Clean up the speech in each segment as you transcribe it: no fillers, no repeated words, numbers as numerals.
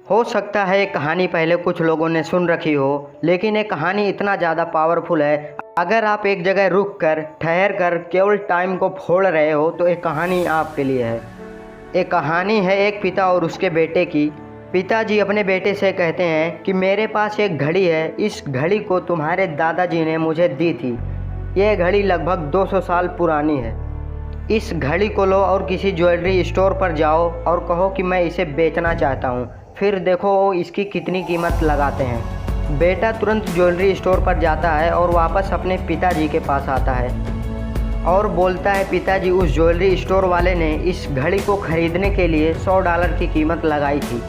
हो सकता है ये कहानी पहले कुछ लोगों ने सुन रखी हो, लेकिन ये कहानी इतना ज़्यादा पावरफुल है। अगर आप एक जगह रुक कर ठहर कर केवल टाइम को फोड़ रहे हो तो ये कहानी आपके लिए है। ये कहानी है एक पिता और उसके बेटे की। पिताजी अपने बेटे से कहते हैं कि मेरे पास एक घड़ी है, इस घड़ी को तुम्हारे दादाजी ने मुझे दी थी। ये घड़ी लगभग 200 साल पुरानी है। इस घड़ी को लो और किसी ज्वेलरी स्टोर पर जाओ और कहो कि मैं इसे बेचना चाहता हूँ, फिर देखो वो इसकी कितनी कीमत लगाते हैं। बेटा तुरंत ज्वेलरी स्टोर पर जाता है और वापस अपने पिताजी के पास आता है और बोलता है, पिताजी उस ज्वेलरी स्टोर वाले ने इस घड़ी को ख़रीदने के लिए $100 की कीमत लगाई थी।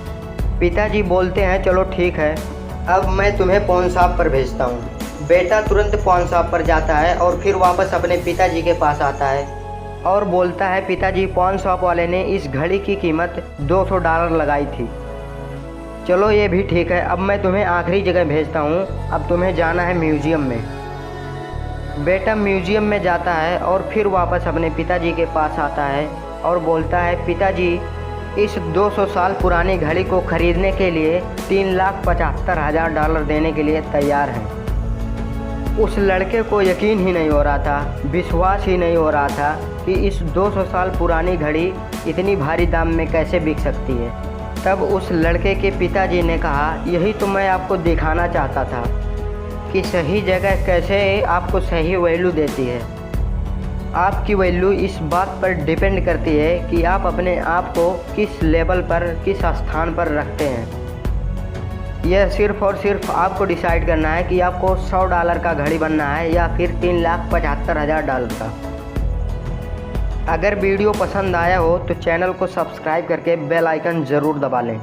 पिताजी बोलते हैं, चलो ठीक है, अब मैं तुम्हें पॉन शॉप पर भेजता हूँ। बेटा तुरंत पॉन शॉप पर जाता है और फिर वापस अपने पिताजी के पास आता है और बोलता है, पिताजी पॉन शॉप वाले ने इस घड़ी की कीमत $200 लगाई थी। चलो ये भी ठीक है, अब मैं तुम्हें आखिरी जगह भेजता हूँ, अब तुम्हें जाना है म्यूज़ियम में। बेटा म्यूज़ियम में जाता है और फिर वापस अपने पिताजी के पास आता है और बोलता है, पिताजी इस 200 साल पुरानी घड़ी को ख़रीदने के लिए $3,75,000 देने के लिए तैयार हैं। उस लड़के को यकीन ही नहीं हो रहा था, विश्वास ही नहीं हो रहा था कि इस 200 साल पुरानी घड़ी इतनी भारी दाम में कैसे बिक सकती है। तब उस लड़के के पिताजी ने कहा, यही तो मैं आपको दिखाना चाहता था कि सही जगह कैसे आपको सही वैल्यू देती है। आपकी वैल्यू इस बात पर डिपेंड करती है कि आप अपने आप को किस लेवल पर, किस स्थान पर रखते हैं। यह सिर्फ़ और सिर्फ आपको डिसाइड करना है कि आपको $100 का घड़ी बनना है या फिर $3,75,000 का। अगर वीडियो पसंद आया हो तो चैनल को सब्सक्राइब करके बेल आइकन ज़रूर दबा लें।